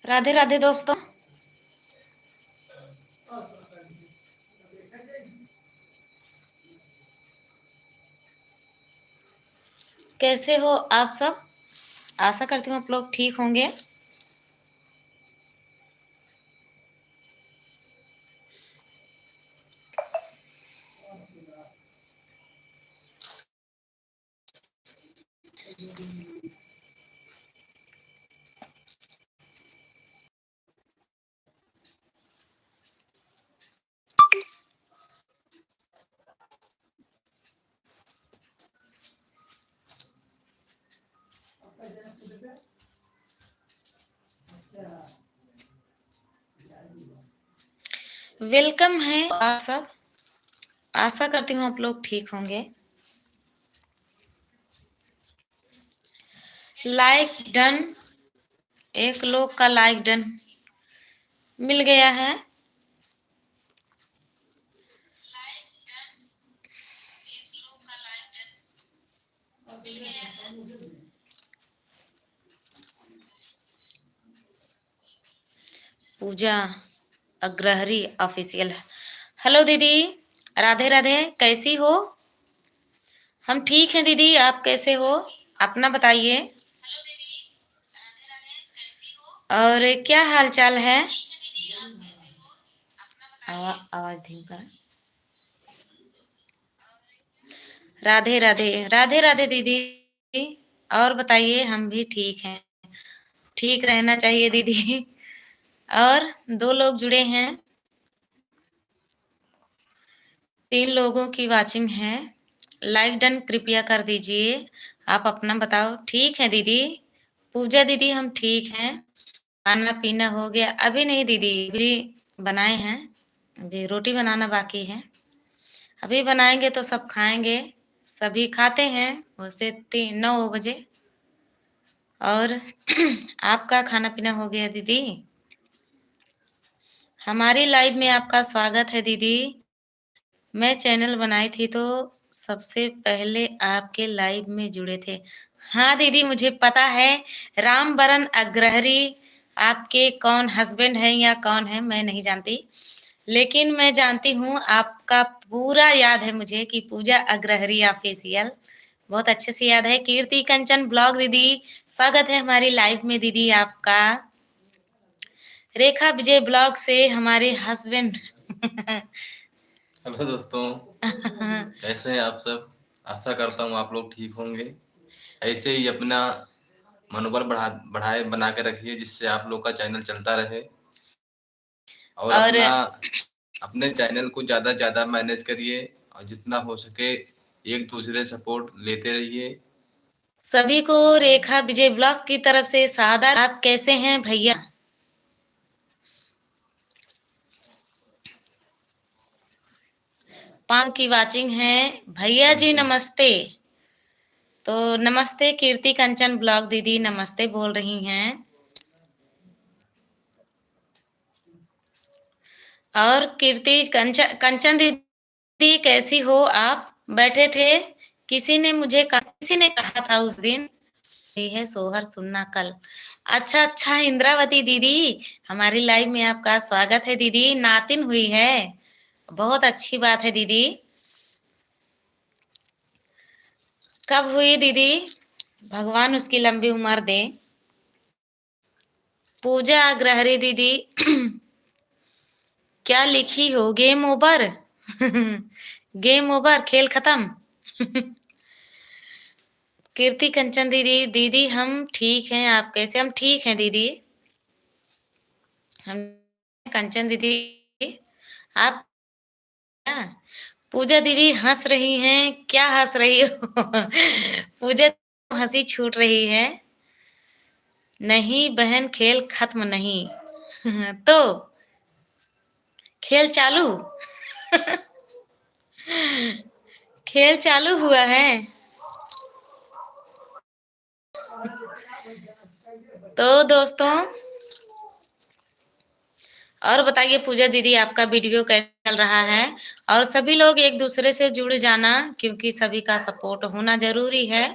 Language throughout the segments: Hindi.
राधे राधे दोस्तों। कैसे हो आप सब? आशा करती हूँ आप लोग ठीक होंगे। वेलकम है आप सब। आशा करती हूँ आप लोग ठीक होंगे। Like done. एक लोग का लाइक डन मिल गया है। पूजा अग्रहरी ऑफिशियल। हेलो दीदी, राधे राधे। कैसी हो? हम ठीक हैं दीदी, आप कैसे हो? अपना बताइए। और क्या हाल चाल है? आवाज धीमी कर। राधे राधे राधे राधे दीदी। और बताइए, हम भी ठीक हैं। ठीक रहना चाहिए दीदी। और 2 लोग जुड़े हैं, 3 लोगों की वाचिंग है। लाइक डन कृपया कर दीजिए। आप अपना बताओ। ठीक है दीदी। पूजा दीदी हम ठीक हैं। खाना पीना हो गया? अभी नहीं दीदी, अभी बनाए हैं। अभी रोटी बनाना बाकी है। अभी बनाएंगे तो सब खाएंगे। सभी खाते हैं वैसे 9 बजे। और आपका खाना पीना हो गया दीदी? हमारी लाइव में आपका स्वागत है दीदी। मैं चैनल बनाई थी तो सबसे पहले आपके लाइव में जुड़े थे। हाँ दीदी, मुझे पता है। रामबरन अग्रहरी आपके कौन हस्बैंड है या कौन है मैं नहीं जानती, लेकिन मैं जानती हूँ आपका पूरा याद है मुझे कि पूजा अग्रहरी ऑफिशियल बहुत अच्छे से याद है। कीर्ति कंचन ब्लॉग दीदी, स्वागत है हमारी लाइव में दीदी आपका। रेखा विजय ब्लॉग से हमारे हस्बैंड। हेलो दोस्तों, कैसे हैं आप सब? आशा करता हूँ आप लोग ठीक होंगे। ऐसे ही अपना मनोबल बढ़ाए बना के रखिए, जिससे आप लोग का चैनल चलता रहे। और और अपने चैनल को ज़्यादा से ज़्यादा मैनेज करिए, और जितना हो सके एक दूसरे सपोर्ट लेते रहिए। सभी को रेखा विजय ब्लॉग की तरफ से सादा। आप कैसे हैं भैया? पाँव की वाचिंग है भैया जी, नमस्ते। तो नमस्ते कीर्ति कंचन ब्लॉग दीदी, नमस्ते बोल रही हैं। और कीर्ति कंचन दीदी कैसी हो आप? बैठे थे, किसी ने कहा था उस दिन ये है सोहर सुनना कल। अच्छा अच्छा, इंद्रावती दीदी हमारी लाइव में आपका स्वागत है दीदी। नातिन हुई है, बहुत अच्छी बात है दीदी। कब हुई दीदी? भगवान उसकी लंबी उम्र दे। पूजा अग्रहरी दीदी क्या लिखी हो? Game over. गेम ओवर, खेल खत्म। कीर्ति कंचन दीदी, दीदी हम ठीक हैं, आप कैसे? हम ठीक हैं दीदी। हम कंचन दीदी, आप? पूजा दीदी हंस रही हैं, क्या हंस रही हो? पूजा हंसी छूट रही है। नहीं बहन, खेल खत्म नहीं। तो खेल चालू। खेल चालू हुआ है। तो दोस्तों, और बताइए पूजा दीदी, आपका वीडियो कैसा चल रहा है? और सभी लोग एक दूसरे से जुड़ जाना, क्योंकि सभी का सपोर्ट होना जरूरी है।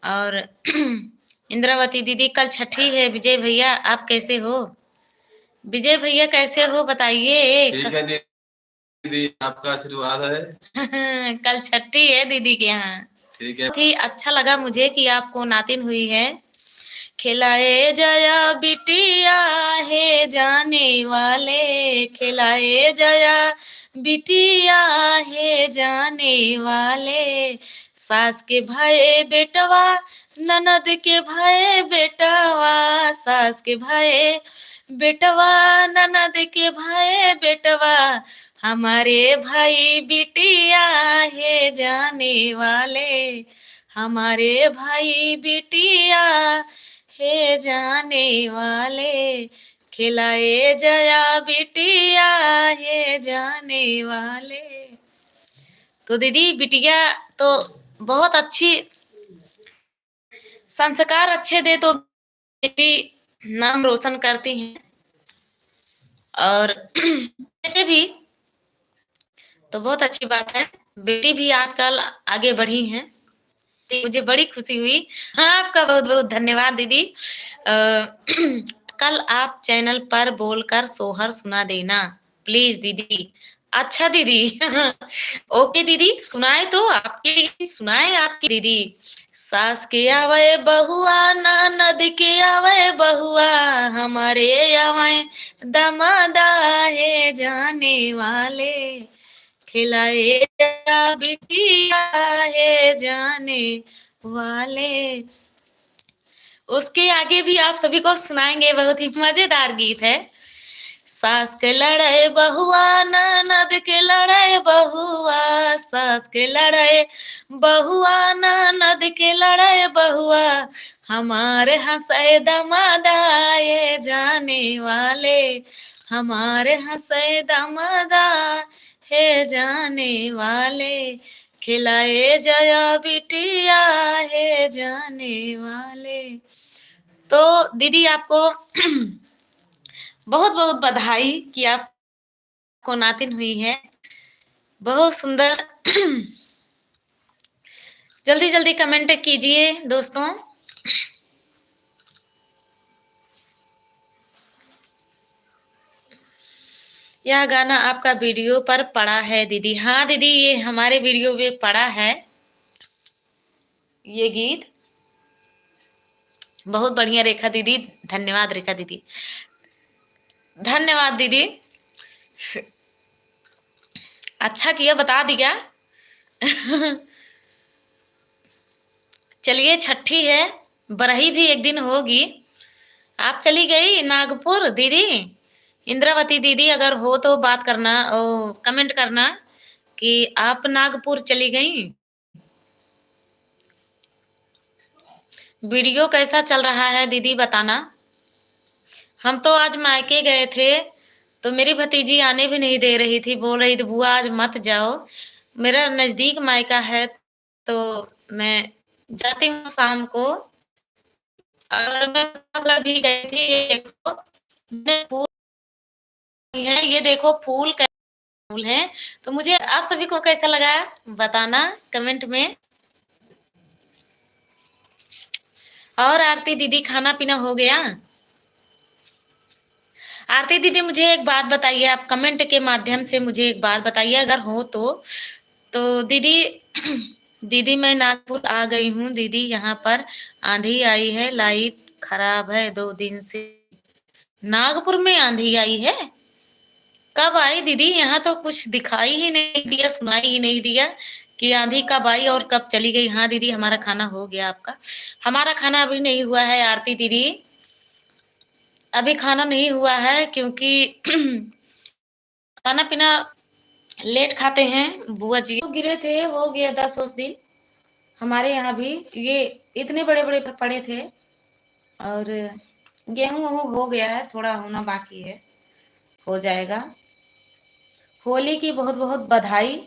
और इंद्रावती दीदी कल छठी है। विजय भैया आप कैसे हो? विजय भैया कैसे हो बताइए? ठीक है दीदी, आपका आशीर्वाद है। कल छठी है दीदी के यहाँ। ठीक है। बहुत ही अच्छा लगा मुझे कि आपको नातिन हुई है। खिलाए जया बिटिया है जाने वाले, खिलाए जया बिटिया है जाने वाले। सास के भाई बेटवा, ननद के भाई बेटवा, सास के भाई बेटवा, ननद के भाई बेटवा, हमारे भाई बिटिया है जाने वाले, हमारे भाई बिटिया है जाने वाले। खिलाए जया बिटिया है जाने वाले। तो दीदी बिटिया तो बहुत अच्छी, संस्कार अच्छे दे तो बेटी नाम रोशन करती हैं, और बेटे भी तो बहुत अच्छी बात है। बेटी भी आजकल आगे बढ़ी हैं, मुझे बड़ी खुशी हुई। हाँ, आपका बहुत बहुत धन्यवाद दीदी। कल आप चैनल पर बोलकर सोहर सुना देना प्लीज दीदी। अच्छा दीदी। ओके दीदी, सुनाए तो आपके, सुनाए आपकी दीदी। सास के आवे बहुआ, ननद के आवे बहुआ, हमारे आवे दमादा है जाने वाले। खिलाए बिटिया है जाने वाले। उसके आगे भी आप सभी को सुनाएंगे, बहुत ही मजेदार गीत है। सास के लड़ाई बहुआ, ननद के लड़ाई बहुआ, सास के लड़ाई बहुआ, ननद के लड़ाई बहुआ, हमारे हंसे दमादा ये जाने वाले, हमारे हंसे दमादा है जाने वाले। खिलाए जया बिटिया है जाने वाले। तो दीदी आपको बहुत बहुत बधाई कि आपको नातिन हुई है। बहुत सुंदर। जल्दी जल्दी कमेंट कीजिए दोस्तों। यह गाना आपका वीडियो पर पड़ा है दीदी। हाँ दीदी, ये हमारे वीडियो में पड़ा है ये गीत। बहुत बढ़िया रेखा दीदी, धन्यवाद रेखा दीदी, धन्यवाद दीदी। अच्छा किया बता दिया। चलिए, छठी है, बरही भी एक दिन होगी। आप चली गई नागपुर दीदी? इंद्रावती दीदी अगर हो तो बात करना, कमेंट करना कि आप नागपुर चली गई। वीडियो कैसा चल रहा है दीदी बताना। हम तो आज मायके गए थे, तो मेरी भतीजी आने भी नहीं दे रही थी, बोल रही थी बुआ आज मत जाओ। मेरा नजदीक मायका है, तो मैं जाती हूँ शाम को। और मैं भी गई थी, ये देखो फूल है, ये देखो फूल फूल है। तो मुझे आप सभी को कैसा लगा बताना कमेंट में। और आरती दीदी खाना पीना हो गया? आरती दीदी मुझे एक बात बताइए, आप कमेंट के माध्यम से मुझे एक बात बताइए अगर हो तो दीदी। दीदी मैं नागपुर आ गई हूँ दीदी, यहाँ पर आंधी आई है, लाइट खराब है 2 दिन से। नागपुर में आंधी आई है? कब आई दीदी? यहाँ तो कुछ दिखाई ही नहीं दिया, सुनाई ही नहीं दिया कि आंधी कब आई और कब चली गई। हाँ दीदी, हमारा खाना हो गया। आपका? हमारा खाना अभी नहीं हुआ है आरती दीदी, अभी खाना नहीं हुआ है, क्योंकि खाना पीना लेट खाते हैं। बुआ जी तो गिरे थे, हो गया 10 दिन। हमारे यहाँ भी ये इतने बड़े बड़े पड़े थे। और गेहूं वहूं हो गया है, थोड़ा होना बाकी है, हो जाएगा। होली की बहुत बहुत बधाई।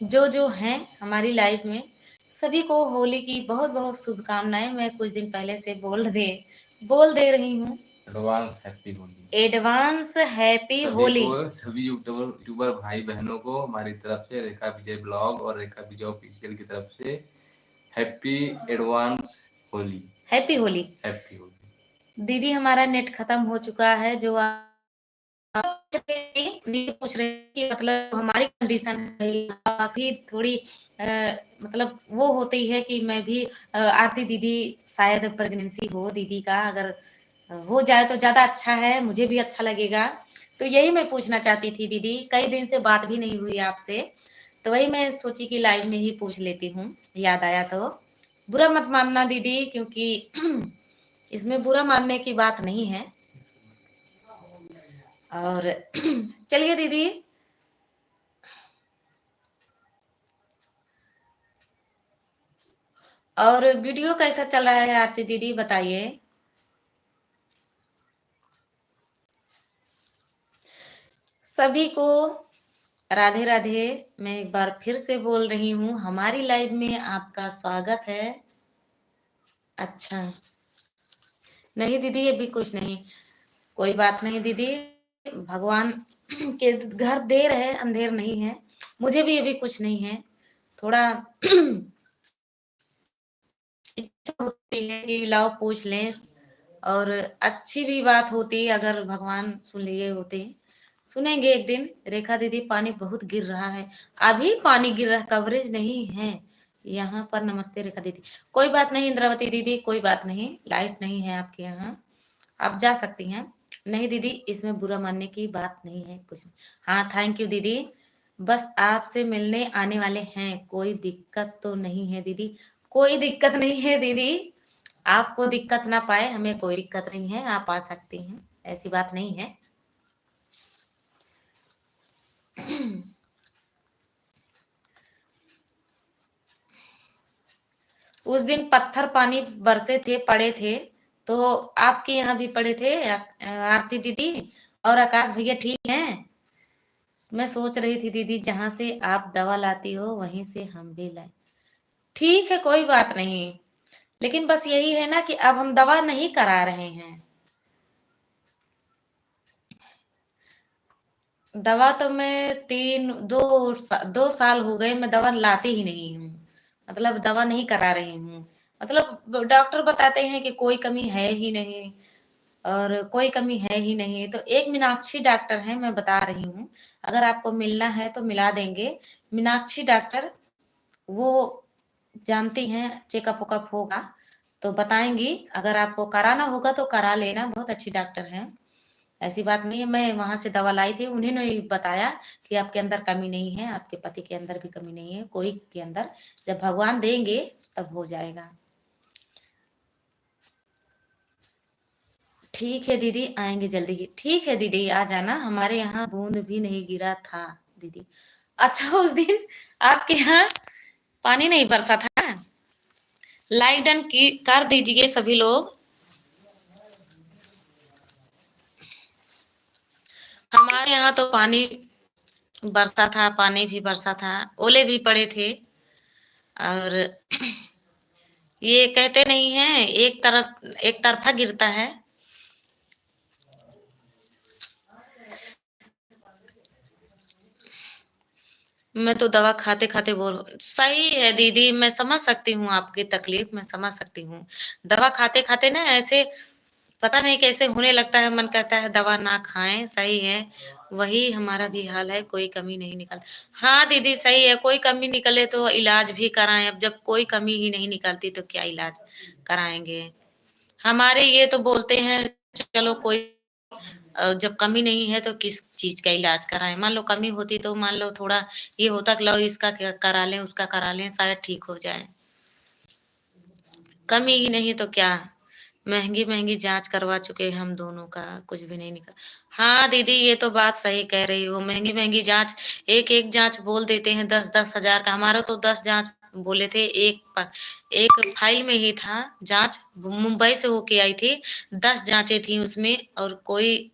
जो हैं हमारी लाइफ में, सभी को होली की बहुत बहुत शुभकामनाएं। मैं कुछ दिन पहले से बोल दे रही हूँ। Advance happy Holi. Advance happy Holi सभी यूट्यूबर भाई बहनों को हमारी तरफ से, रेखा विजय ब्लॉग और रेखा विजय ऑफिशियल की तरफ से happy advance Holi. Happy Holi. Happy Holi. दीदी हमारा नेट खत्म हो चुका है, जो दीदी पूछ रहे हैं कि मतलब हमारी कंडीशन काफी थोड़ी मतलब वो होती है कि मैं भी आरती दीदी शायद प्रेगनेंसी हो दीदी का, अगर हो जाए तो ज्यादा अच्छा है, मुझे भी अच्छा लगेगा। तो यही मैं पूछना चाहती थी दीदी, कई दिन से बात भी नहीं हुई आपसे, तो वही मैं सोची कि लाइव में ही पूछ लेती हूँ, याद आया तो। बुरा मत मानना दीदी, क्योंकि इसमें बुरा मानने की बात नहीं है। और चलिए दीदी, और वीडियो कैसा चल रहा है आरती दीदी, बताइए। सभी को राधे राधे। मैं एक बार फिर से बोल रही हूँ, हमारी लाइव में आपका स्वागत है। अच्छा, नहीं दीदी अभी कुछ नहीं, कोई बात नहीं दीदी, भगवान के घर देर है अंधेर नहीं है, मुझे भी अभी कुछ नहीं है। थोड़ा इच्छा होती है कि लाओ पूछ लें, और अच्छी भी बात होती अगर भगवान सुन लिए होते। सुनेंगे एक दिन। रेखा दीदी पानी बहुत गिर रहा है, अभी पानी गिर रहा है, कवरेज नहीं है यहाँ पर। नमस्ते रेखा दीदी। कोई बात नहीं इंद्रावती दीदी, कोई बात नहीं, लाइट नहीं है आपके यहाँ, आप जा सकती हैं। नहीं दीदी इसमें बुरा मानने की बात नहीं है कुछ। हाँ थैंक यू दीदी, बस आपसे मिलने आने वाले हैं, कोई दिक्कत तो नहीं है दीदी। कोई दिक्कत नहीं है दीदी, आपको दिक्कत ना पाए हमें कोई दिक्कत नहीं है, आप आ सकती हैं, ऐसी बात नहीं है। उस दिन पत्थर पानी बरसे थे, पड़े थे, तो आपके यहाँ भी पड़े थे आरती दीदी, और आकाश भैया ठीक हैं। मैं सोच रही थी दीदी जहां से आप दवा लाती हो वहीं से हम भी लाए। ठीक है कोई बात नहीं, लेकिन बस यही है ना कि अब हम दवा नहीं करा रहे हैं। दवा तो मैं 2 साल हो गए, मैं दवा लाती ही नहीं हूँ, मतलब दवा नहीं करा रही हूँ। मतलब डॉक्टर बताते हैं कि कोई कमी है ही नहीं, और कोई कमी है ही नहीं। तो एक मीनाक्षी डॉक्टर है, मैं बता रही हूँ, अगर आपको मिलना है तो मिला देंगे। मीनाक्षी डॉक्टर, वो जानती हैं, चेकअप वकअप होगा तो बताएंगी, अगर आपको कराना होगा तो करा लेना, बहुत अच्छी डॉक्टर हैं, ऐसी बात नहीं है। मैं वहां से दवा लाई थी, उन्होंने बताया कि आपके अंदर कमी नहीं है, आपके पति के अंदर भी कमी नहीं है, कोई के अंदर, जब भगवान देंगे तब हो जाएगा। ठीक है दीदी आएंगे जल्दी ही। ठीक है दीदी आ जाना, हमारे यहाँ बूंद भी नहीं गिरा था दीदी। अच्छा उस दिन आपके यहाँ पानी नहीं बरसा था। लाइक डन की कर दीजिए सभी लोग। हमारे यहाँ तो पानी बरसा था, पानी भी बरसा था, ओले भी पड़े थे। और ये कहते नहीं है एक तरफा गिरता है। मैं तो दवा खाते खाते बोर सही है दीदी, मैं समझ सकती हूँ आपकी तकलीफ, मैं समझ सकती हूँ। दवा खाते खाते ना ऐसे पता नहीं कैसे होने लगता है, मन कहता है दवा ना खाएं, सही है। वही हमारा भी हाल है, कोई कमी नहीं निकल। हाँ दीदी सही है, कोई कमी निकले तो इलाज भी कराएं, अब जब कोई कमी ही नहीं निकलती तो क्या इलाज कराएंगे। हमारे ये तो बोलते हैं चलो कोई जब कमी नहीं है तो किस चीज का इलाज कराएं। मान लो कमी होती तो मान लो थोड़ा ये होता कि लो इसका करा लें उसका करा लें, शायद ठीक हो जाए। कमी ही नहीं तो क्या, महंगी महंगी जांच करवा चुके हम दोनों का, कुछ भी नहीं निकल। हाँ दीदी ये तो बात सही कह रही हो, महंगी महंगी जांच, एक एक जांच बोल देते हैं 10-10 हजार का। हमारा तो 10 जांच बोले थे, एक फाइल में ही था जांच, मुंबई से होके आई थी, 10 जांचें थी उसमें, और कोई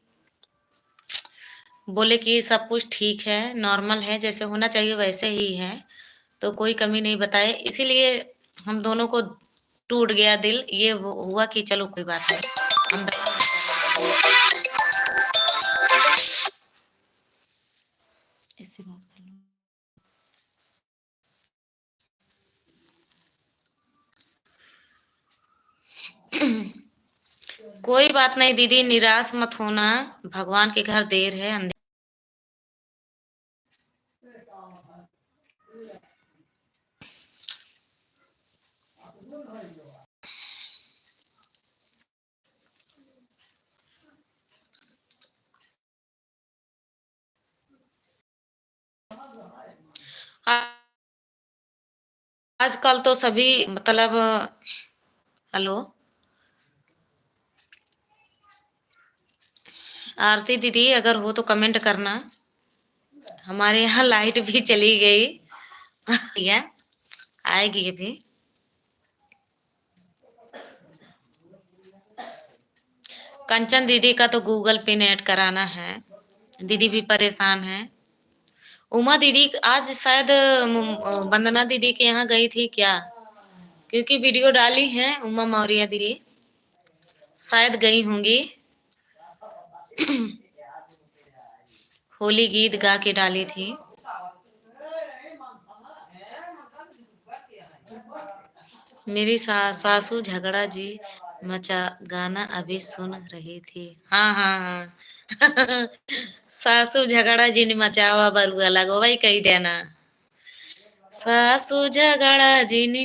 बोले कि सब कुछ ठीक है, नॉर्मल है, जैसे होना चाहिए वैसे ही है, तो कोई कमी नहीं बताए। इसीलिए हम दोनों को टूट गया दिल, ये हुआ कि चलो कोई बात नहीं, हम दवा नहीं करेंगे। इससे बात कर लो। कोई बात नहीं दीदी, निराश मत होना। भगवान के घर देर है अंधेर। आजकल तो सभी मतलब हेलो आरती दीदी, अगर हो तो कमेंट करना। हमारे यहाँ लाइट भी चली गई। या आएगी अभी। कंचन दीदी का तो गूगल पे नेट कराना है। दीदी भी परेशान है। उमा दीदी आज शायद वंदना दीदी के यहाँ गई थी क्या? क्योंकि वीडियो डाली है उमा मौर्य दीदी, शायद गई होंगी। होली गीत गा के डाली थी। मेरी सासू झगड़ा जी मचा गाना अभी सुन रही थी। हाँ हाँ हाँ। सासू झगड़ा जी ने मचावा बरुआ लगो भाई कही देना। सासू झगड़ा जी ने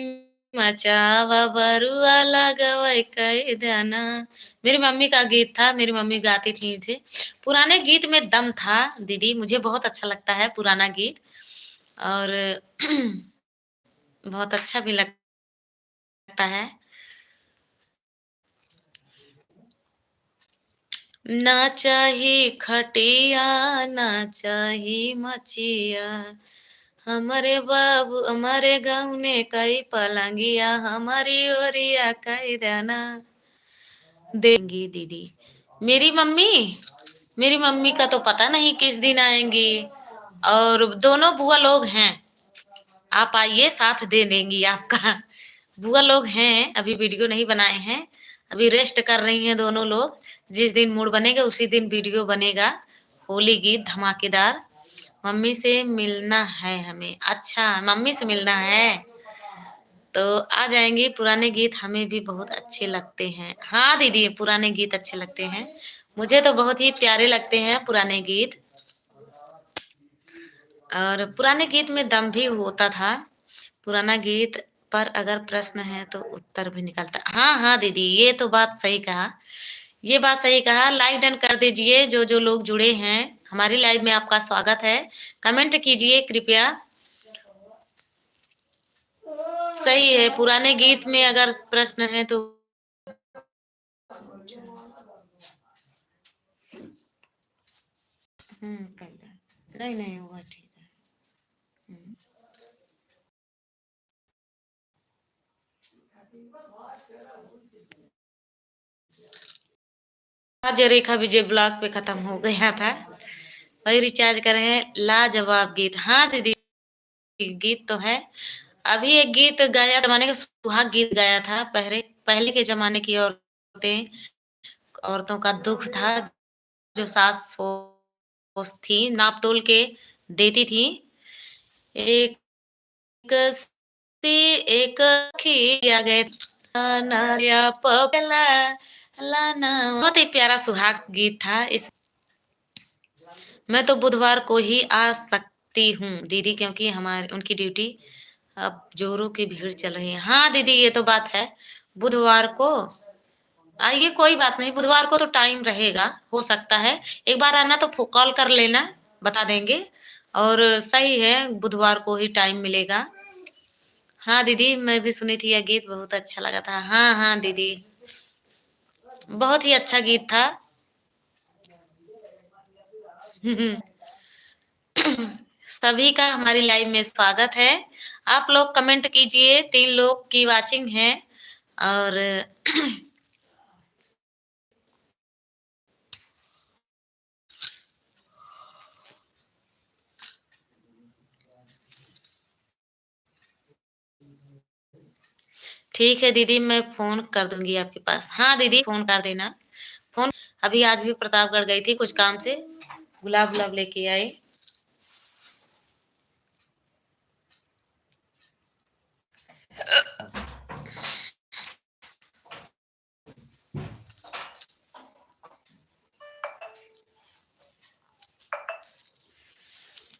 मचावा बरुआ लगवाई कही देना। मेरी मम्मी का गीत था, मेरी मम्मी गाती थी इसे। पुराने गीत में दम था दीदी, मुझे बहुत अच्छा लगता है पुराना गीत। और बहुत अच्छा भी लगता है। ना चाही खटिया ना चाही मचिया, हमारे बाबू हमारे गाँव ने कई पलंगिया, हमारी ओरिया कई देना देंगी दीदी। मेरी मम्मी मेरी मम्मी का तो पता नहीं किस दिन आएंगी। और दोनों बुआ लोग हैं, आप आइए साथ दे देंगी आपका। बुआ लोग हैं, अभी वीडियो नहीं बनाए हैं, अभी रेस्ट कर रही हैं दोनों लोग। जिस दिन मूड बनेगा उसी दिन वीडियो बनेगा। होली गीत धमाकेदार। मम्मी से मिलना है हमें। अच्छा, मम्मी से मिलना है तो आ जाएंगे। पुराने गीत हमें भी बहुत अच्छे लगते हैं। हाँ दीदी, पुराने गीत अच्छे लगते हैं, मुझे तो बहुत ही प्यारे लगते हैं पुराने गीत। और पुराने गीत में दम भी होता था। पुराना गीत पर अगर प्रश्न है तो उत्तर भी निकलता। हाँ हाँ दीदी, ये तो बात सही कहा। ये बात सही कहा। लाइक डन कर दीजिए जो जो लोग जुड़े हैं। हमारी लाइव में आपका स्वागत है। कमेंट कीजिए कृपया। सही है, पुराने गीत में अगर प्रश्न है तो नहीं नहीं हुआ ठीक है। आज रेखा विजय ब्लॉग पे खत्म हो गया था, वही रिचार्ज करे हैं। लाजवाब गीत। हाँ दीदी, गीत तो है। अभी एक गीत गाया जमाने का सुहाग गीत गाया था। पहले पहले के जमाने की औरतों का दुख था। जो सास थी नाप तोल के देती थी। एक सी एक खिया गए या पपला लाना, बहुत ही प्यारा सुहाग गीत था। इस मैं तो बुधवार को ही आ सकती हूँ दीदी, क्योंकि हमारी उनकी ड्यूटी अब जोरों की भीड़ चल रही है। हाँ दीदी, ये तो बात है। बुधवार को आइए, कोई बात नहीं। बुधवार को तो टाइम रहेगा, हो सकता है। एक बार आना तो कॉल कर लेना, बता देंगे। और सही है, बुधवार को ही टाइम मिलेगा। हाँ दीदी, मैं भी सुनी थी यह गीत, बहुत अच्छा लगा था। हाँ हाँ दीदी, बहुत ही अच्छा गीत था। सभी का हमारी लाइव में स्वागत है। आप लोग कमेंट कीजिए। 3 लोग की वाचिंग है। और ठीक है दीदी, मैं फोन कर दूंगी आपके पास। हाँ दीदी, फोन कर देना। फोन अभी आज भी प्रतापगढ़ गई थी कुछ काम से, गुलाब गुलाब लेके आई।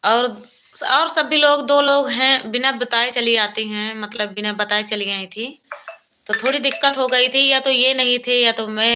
और सभी लोग 2 लोग हैं, बिना बताए चली आती हैं, मतलब बिना बताए चली आई थी। तो थोड़ी दिक्कत हो गई थी, या तो ये नहीं थे या तो मैं